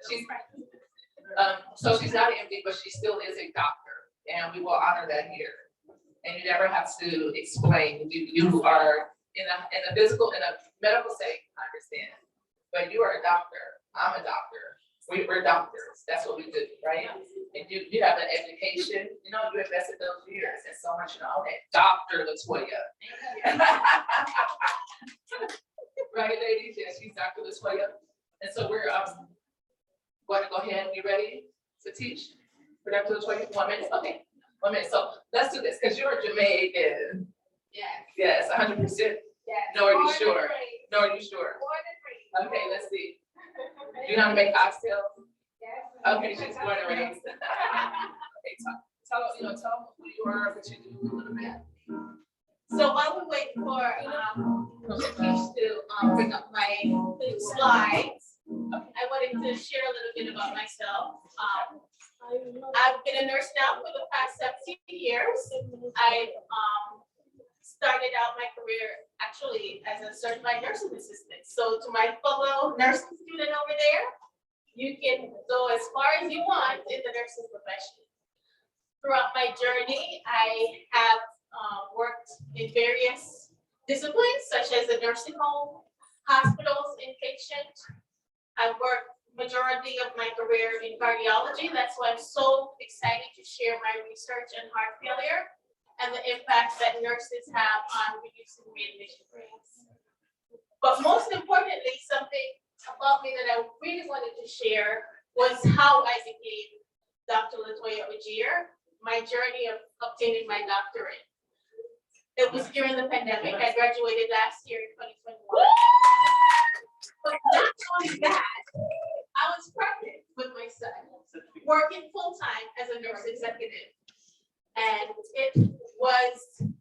She's so she's not an MD, but she still is a doctor, and we will honor that here. And you never have to explain. You are in a physical, in a medical setting, I understand. But you are a doctor. I'm a doctor. We're doctors. That's what we do, right? And you have an education. You know, you invested those years and so much. You know, okay, Dr. Latoya. Right, ladies? Yes, she's Dr. Latoya. And so we're going to go ahead and be ready to teach for Dr. Latoya. 1 minute. Okay. 1 minute. So let's do this because you're Jamaican. Yes. Yes, 100%. Yes. No, are you sure? No, are you sure? Okay, let's see. Do you know how to make oxtails? Yes. Okay, she's born and raised. Okay, tell who you are, what you do a little bit. So while we wait for Satish to bring up my slides, I wanted to share a little bit about myself. I've been a nurse now for the past 17 years. I started out my career actually as a certified nursing assistant. So to my fellow nursing student over there, you can go as far as you want in the nursing profession. Throughout my journey, I have worked in various disciplines such as a nursing home, hospitals, inpatient. I've worked majority of my career in cardiology. That's why I'm so excited to share my research on heart failure and the impact that nurses have on reducing readmission rates. But most importantly, something about me that I really wanted to share was how I became Dr. Latoya Ogier, my journey of obtaining my doctorate. It was during the pandemic. I graduated last year in 2021. But not only that, I was pregnant with my son, working full-time as a nurse executive. And it was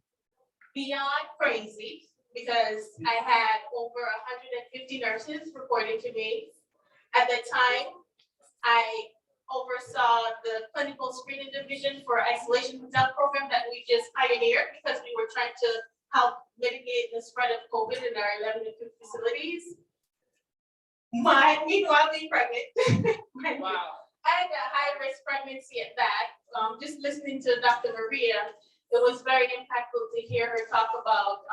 beyond crazy because I had over 150 nurses reporting to me. At the time, I oversaw the clinical screening division for isolation hotel program that we just pioneered because we were trying to help mitigate the spread of COVID in our 11 and 2 facilities. Meanwhile, being pregnant. Wow. I had a high-risk pregnancy at that. Just listening to Dr. Maria, it was very impactful to hear her talk about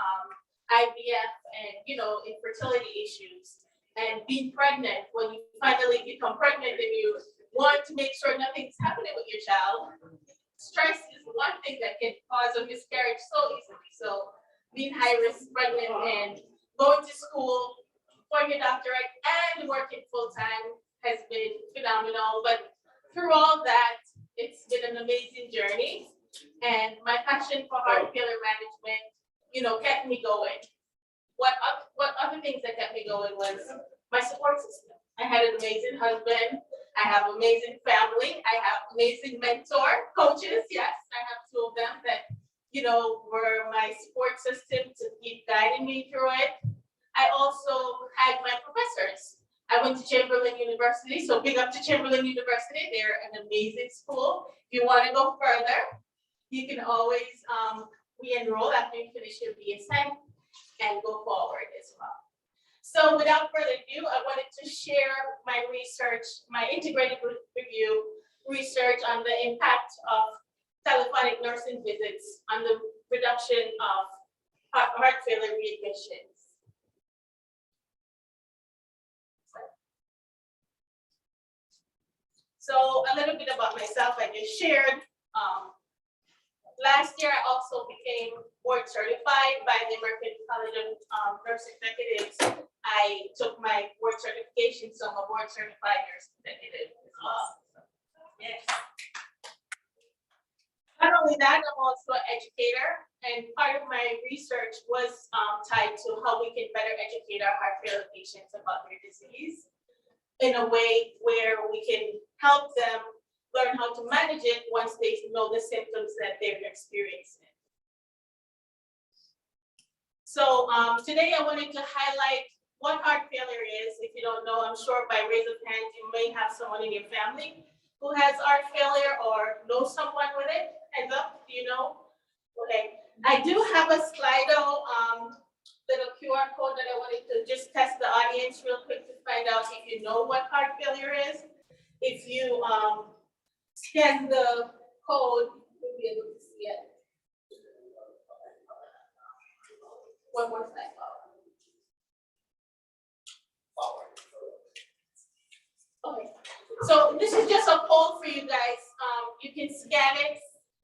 IVF and, infertility issues. And being pregnant, when you finally become pregnant and you want to make sure nothing's happening with your child, stress is one thing that can cause a miscarriage so easily. So being high-risk pregnant and going to school for your doctorate and working full-time has been phenomenal. But through all that, it's been an amazing journey. And my passion for heart failure management, kept me going. What other things that kept me going was my support system. I had an amazing husband. I have amazing family. I have amazing mentor coaches. Yes, I have 2 of them that, were my support system to keep guiding me through it. I also had my professors. I went to Chamberlain University, so big up to Chamberlain University. They're an amazing school. If you want to go further, you can always re-enroll after you finish your BSN and go forward as well. So without further ado, I wanted to share my research, my integrated review research on the impact of telephonic nursing visits on the reduction of heart failure readmissions. So a little bit about myself, I just shared. Last year, I also became board certified by the American College of Nurse Executives. I took my board certification, so I'm a board certified nurse executive as well. Yes. Not only that, I'm also an educator, and part of my research was tied to how we can better educate our heart failure patients about their disease in a way where we can help them learn how to manage it once they know the symptoms that they're experiencing. So today I wanted to highlight what heart failure is. If you don't know, I'm sure by raise of hands, you may have someone in your family who has heart failure or know someone with it. Hands up, do you know? Okay, I do have a Slido little QR code that I wanted to just test the audience real quick to find out if you know what heart failure is. if you scan the code, you'll be able to see it. One more slide. Okay, so this is just a poll for you guys. You can scan it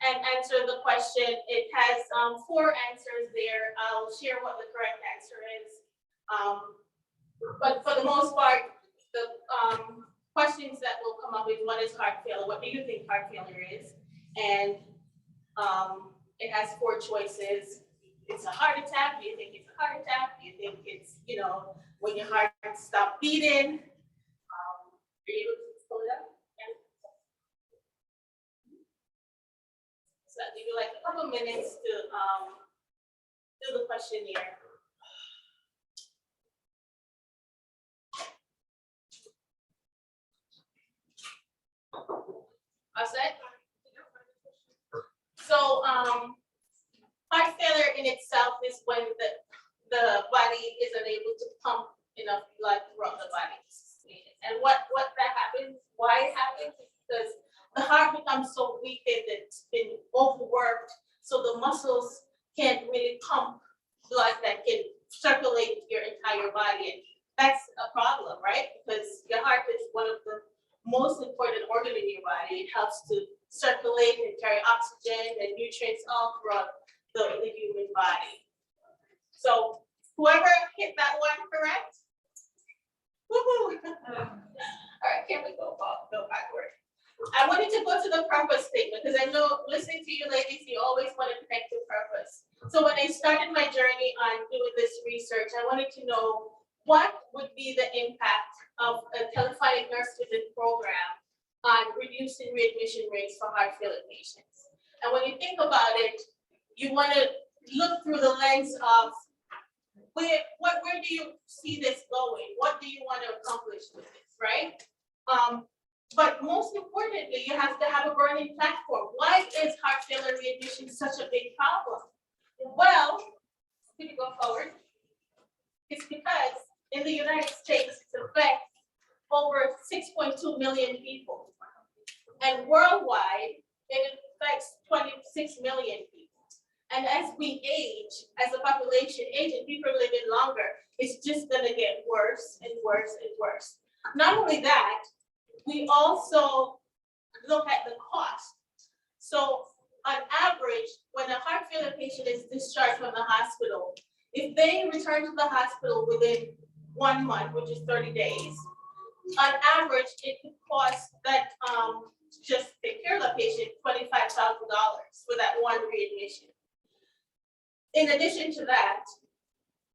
and answer the question. It has 4 answers there. I'll share what the correct answer is. But for the most part, the questions that will come up is, what is heart failure? What do you think heart failure is? And it has 4 choices. It's a heart attack. Do you think it's a heart attack? Do you think it's, when your heart stops beating? Are you able to pull it up? Yeah. So I'll give you like a couple minutes to do the questionnaire. All set? So heart failure in itself is when the body is unable to pump enough blood throughout the body. And what that happens, why it happens, is because the heart becomes so weak that it's been overworked, so the muscles can't really pump blood that can circulate your entire body. And that's a problem, right? Because your heart is one of the most important organ in your body. It helps to circulate and carry oxygen and nutrients all throughout the human body. So whoever hit that one correct? Woohoo! All right, can we go backward? I wanted to go to the purpose statement because I know listening to you ladies, you always want to connect to purpose. So when I started my journey on doing this research, I wanted to know what would be the impact of a telephonic nurse visit program on reducing readmission rates for heart failure patients. And when you think about it, you want to look through the lens of where do you see this going? What do you want to accomplish with this, right? But most importantly, you have to have a burning platform. Why is heart failure readmission such a big problem? Well, can you go forward? It's because in the United States, it affects over 6.2 million people. And worldwide, it affects 26 million people. And as we age, as the population ages, people are living longer, it's just gonna get worse and worse and worse. Not only that, we also look at the cost. So on average, when a heart failure patient is discharged from the hospital, if they return to the hospital within 1 month, which is 30 days, on average, it could cost that just take care of the patient $25,000 for that one readmission. In addition to that,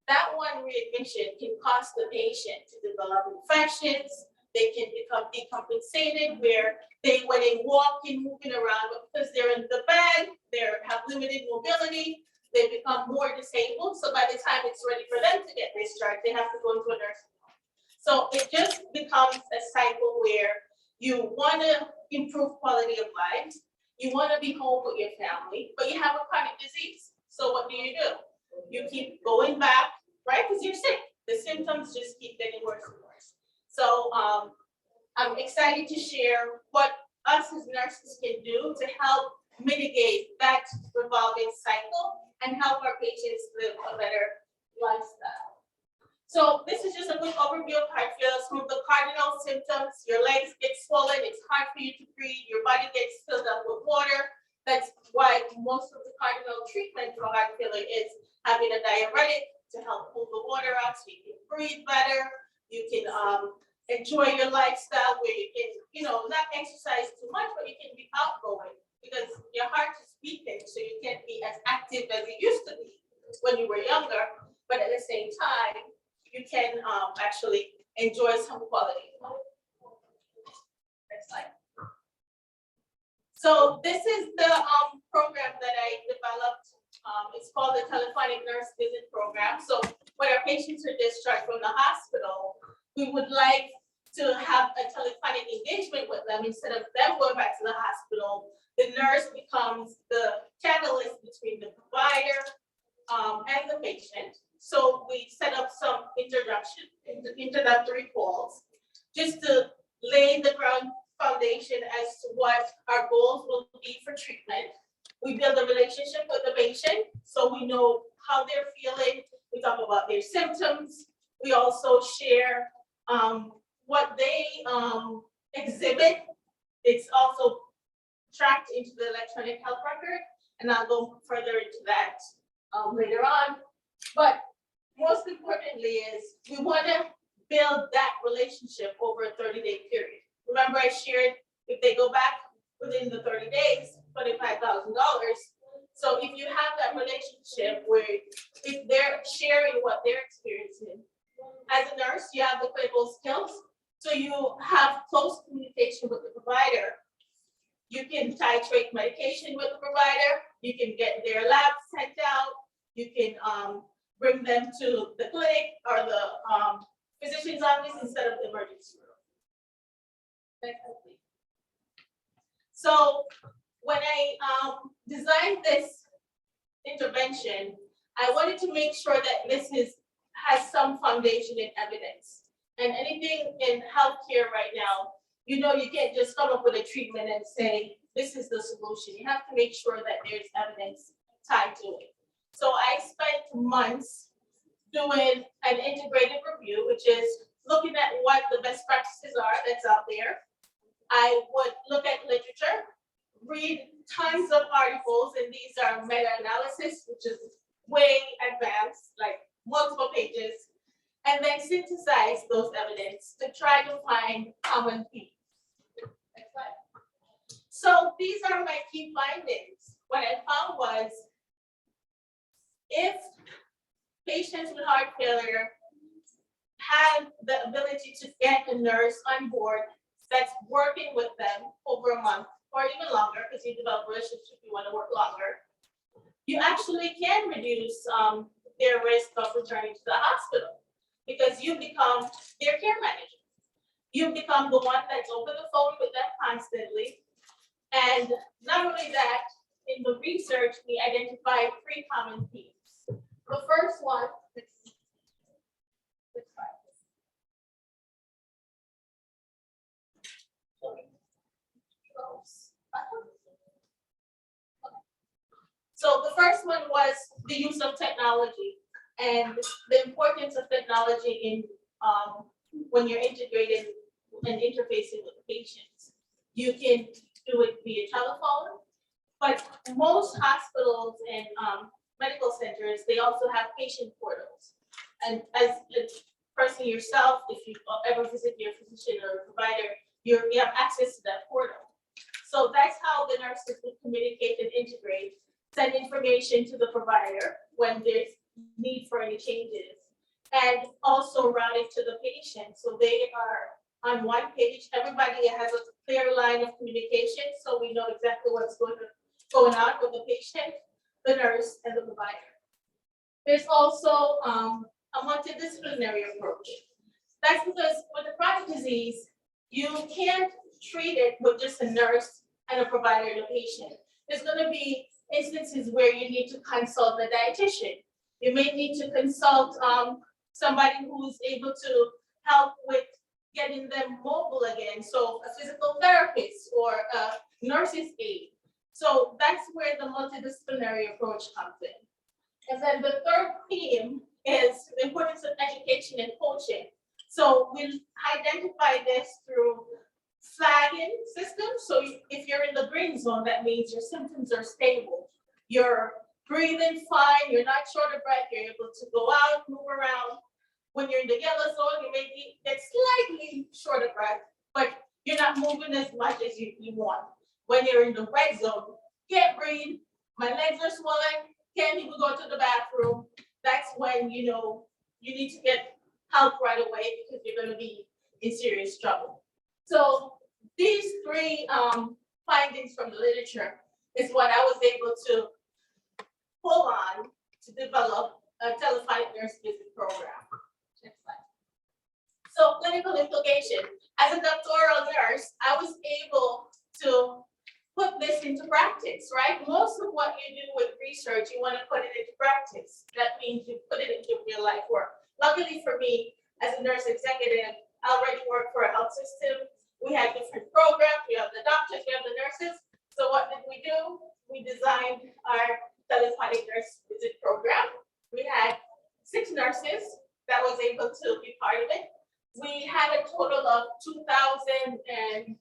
that one readmission can cost the patient to develop infections. They can become decompensated where when they walk and moving around, but because they're in the bed, they have limited mobility, they become more disabled. So by the time it's ready for them to get discharged, they have to go into a nursing home. So it just becomes a cycle where you want to improve quality of life, you want to be home with your family, but you have a chronic disease. So what do? You keep going back, right? Because you're sick. The symptoms just keep getting worse and worse. So I'm excited to share what us as nurses can do to help mitigate that revolving cycle and help our patients live a better lifestyle. So this is just a quick overview of heart failure. Some of the cardinal symptoms: your legs get swollen, it's hard for you to breathe, your body gets filled up with water. That's why most of the cardinal treatment for heart failure is having a diuretic to help pull the water out so you can breathe better. You can enjoy your lifestyle where you can, not exercise too much, but you can be outgoing because your heart is weakened, so you can't be as active as you used to be when you were younger. But at the same time, you can actually enjoy some quality time. Next slide. So this is the program that I developed. It's called the Telephonic Nurse Visit Program. So when our patients are discharged from the hospital, we would like to have a telephonic engagement with them instead of them going back to the hospital. The nurse becomes the catalyst between the provider and the patient. So we set up some introductory calls just to lay the foundation as to what our goals will be for treatment. We build a relationship with the patient, so we know how they're feeling. We talk about their symptoms. We also share what they exhibit. It's also tracked into the electronic health record, and I'll go further into that later on. But most importantly is we want to build that relationship over a 30-day period. Remember, I shared if they go back within the 30 days, $25,000. So if you have that relationship where if they're sharing what they're experiencing, as a nurse, you have the clinical skills, so you have close communication with the provider. You can titrate medication with the provider. You can get their labs sent out. You can bring them to the clinic or the physician's office instead of the emergency room. So when I designed this intervention, I wanted to make sure that this has some foundation in evidence. And anything in healthcare right now, you know, you can't just come up with a treatment and say, this is the solution. You have to make sure that there's evidence tied to it. So I spent months doing an integrated review, which is looking at what the best practices are that's out there. I would look at literature, read tons of articles, and these are meta-analysis, which is way advanced, like multiple pages, and then synthesize those evidence to try to find common themes. Next slide. So these are my key findings. What I found was if patients with heart failure have the ability to get a nurse on board that's working with them over a month or even longer, because you develop a relationship, you want to work longer, you actually can reduce their risk of returning to the hospital because you become their care manager. You become the one that's over the phone with them constantly. And not only that, in the research, we identified 3 common themes. The first one, so the first one was the use of technology and the importance of technology in when you're integrated and interfacing with patients. You can do it via telephone, but most hospitals and medical centers, they also have patient portals. And as a person yourself, if you ever visit your physician or provider, you have access to that portal. So that's how the nurses would communicate and integrate, send information to the provider when there's need for any changes, and also route it to the patient. So they are on one page, everybody has a clear line of communication, so we know exactly what's going on with the patient, the nurse, and the provider. There's also a multidisciplinary approach. That's because with the chronic disease, you can't treat it with just a nurse and a provider and a patient. There's going to be instances where you need to consult a dietitian. You may need to consult somebody who's able to help with getting them mobile again. So a physical therapist or a nurse's aide. So that's where the multidisciplinary approach comes in. And then the third theme is the importance of education and coaching. So we identify this through flagging systems. So if you're in the green zone, that means your symptoms are stable. You're breathing fine, you're not short of breath, you're able to go out, move around. When you're in the yellow zone, you may get slightly short of breath, but you're not moving as much as you want. When you're in the red zone, can't breathe, my legs are swollen, can't even go to the bathroom. That's when you know you need to get help right away because you're going to be in serious trouble. So these 3 findings from the literature is what I was able to pull on to develop a telephonic nurse visit program. Next slide. So clinical implication. As a doctoral nurse, I was able to put this into practice, right? Most of what you do with research, you want to put it into practice. That means you put it into real life work. Luckily for me, as a nurse executive, I already work for a health system We had different programs, we have the doctors, we have the nurses. So what did we do? We designed our telephonic nurse visit program. We had 6 nurses that was able to be part of it. We had a total of 2,000 and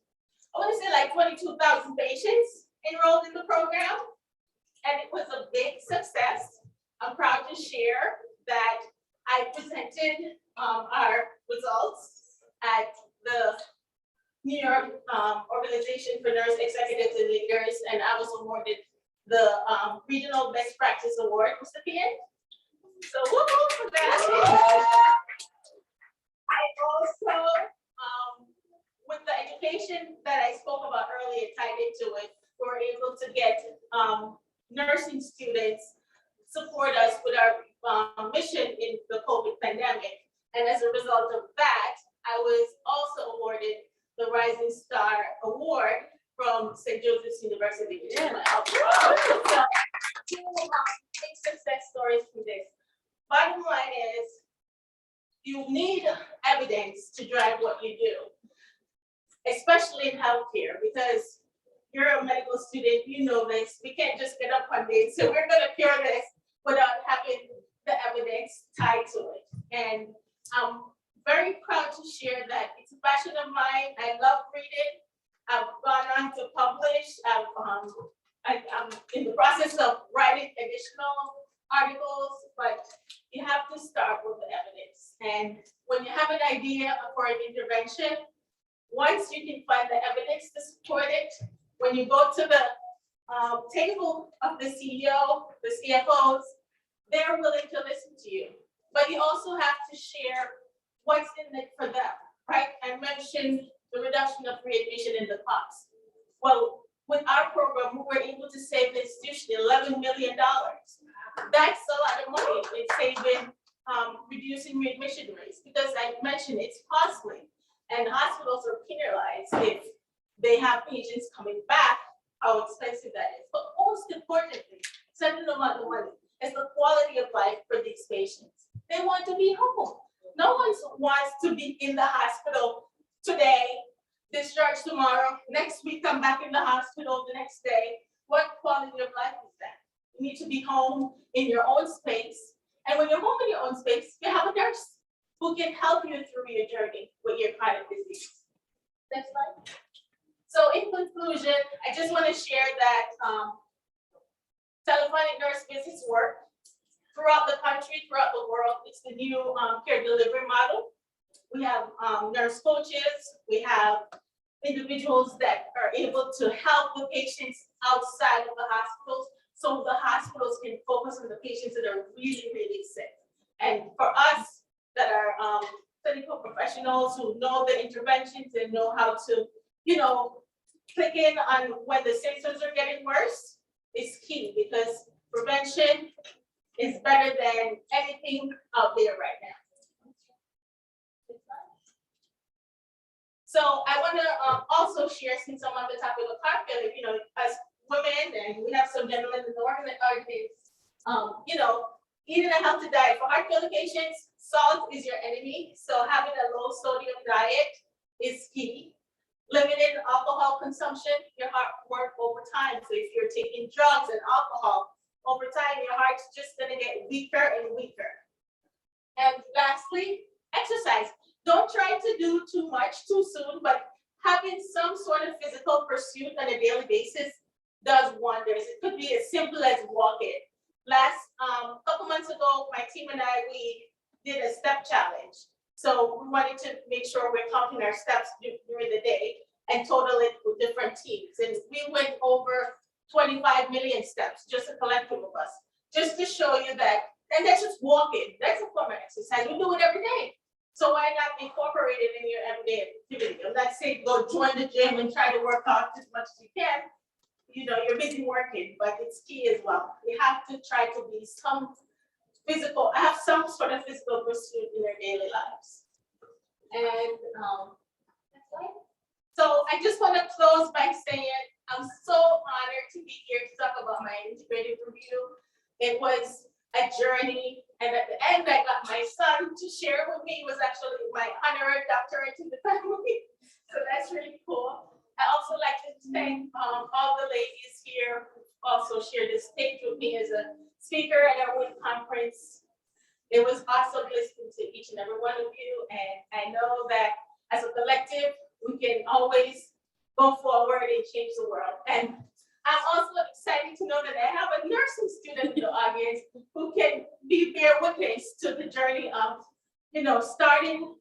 I want to say like 22,000 patients enrolled in the program. And it was a big success. I'm proud to share that I presented our results at the New York Organization for Nurse Executives and Leaders, and I was awarded the Regional Best Practice Award recipient. So woo-hoo for that. I also, with the education that I spoke about earlier, tied into it, we were able to get nursing students support us with our mission in the COVID pandemic. And as a result of that, I was also awarded the Rising Star Award from St. Joseph's University. Yeah. So, big success stories from this. Bottom line is, you need evidence to drive what you do, especially in healthcare, because you're a medical student, you know this. We can't just get up one day and say, we're gonna cure this without having the evidence tied to it. And I'm very proud to share that it's a passion of mine. I love reading. I've gone on to publish. I'm in the process of writing additional articles, but you have to start with the evidence. And when you have an idea for an intervention, once you can find the evidence to support it, when you go to the table of the CEO, the CFOs, they're willing to listen to you. But you also have to share what's in it for them, right? I mentioned the reduction of readmission in the cost. Well, with our program, we were able to save the institution $11 million. That's a lot of money in saving, reducing readmission rates, because I mentioned it's costly, and hospitals are penalized if they have patients coming back, how expensive that is. But most importantly, second amount of money is the quality of life for these patients. They want to be home. No one wants to be in the hospital today, discharged tomorrow, next week come back in the hospital the next day. What quality of life is that? You need to be home in your own space. And when you're home in your own space, you have a nurse who can help you through your journey with your chronic disease. Next slide. So in conclusion, I just want to share that telephonic nurse visits work throughout the country, throughout the world. It's the new care delivery model. We have nurse coaches. We have individuals that are able to help the patients outside of the hospitals, so the hospitals can focus on the patients that are really, really sick. And for us that are clinical professionals who know the interventions and know how to, click in on when the symptoms are getting worse is key, because prevention is better than anything out there right now. So I want to also share, since I'm on the topic of heart failure, as women, and we have some gentlemen in the audience, eating a healthy diet. For heart failure patients, salt is your enemy. So having a low sodium diet is key. Limited alcohol consumption, your heart work over time. So if you're taking drugs and alcohol, over time, your heart's just gonna get weaker and weaker. And lastly, exercise. Don't try to do too much too soon, but having some sort of physical pursuit on a daily basis does wonders. It could be as simple as walking. Last couple months ago, my team and I, we did a step challenge. So we wanted to make sure we're counting our steps during the day and total it with different teams. And we went over 25 million steps, just a collective of us, just to show you that, and that's just walking. That's a form of exercise. We do it every day. So why not incorporate it in your everyday activity? I'm not saying go join the gym and try to work out as much as you can. You're busy working, but it's key as well. You have to try to be have some sort of physical pursuit in their daily lives. And so I just want to close by saying I'm so honored to be here to talk about my integrative review. It was a journey, and at the end, I got my son to share with me. It was actually my honorary doctorate in the family. So that's really conference. It was awesome listening to each and every one of you, and I know that as a collective, we can always go forward and change the world. And I'm also excited to know that I have a nursing student in the audience who can be bear witness to the journey of, starting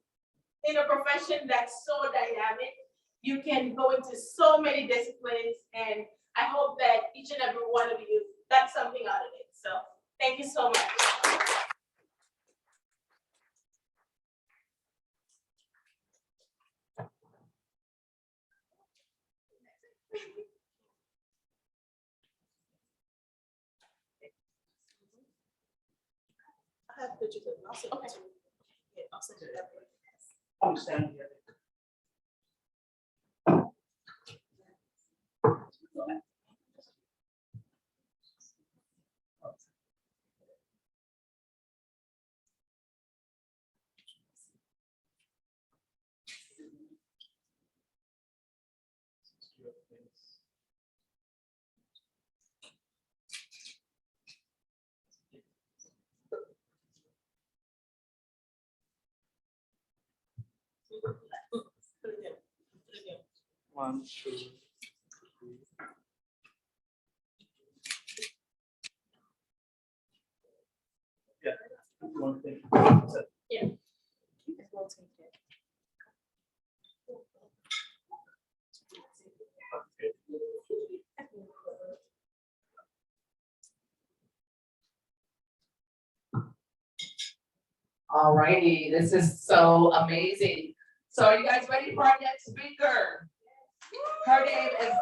in a profession that's so dynamic. You can go into so many disciplines, and I hope that each and every one of you got something out of it. So thank you so much. I have pictures of it. I'll send it to you. Yeah, I'll send it that way. I'm standing here. Put it in. Put it in. 1, 2, 3. Yeah. One thing. You can rotate it. All righty, this is so amazing. So are you guys ready for our next speaker? Her name is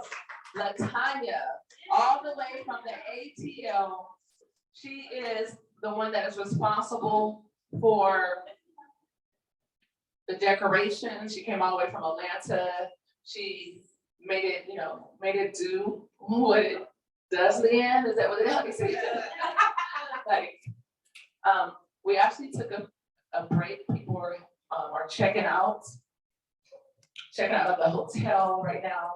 Latanya, all the way from the ATL. She is the one that is responsible for the decoration. She came all the way from Atlanta. She made it, made it do what it does, Leanne. Is that what it is? Like, we actually took a break. People are checking out of the hotel right now.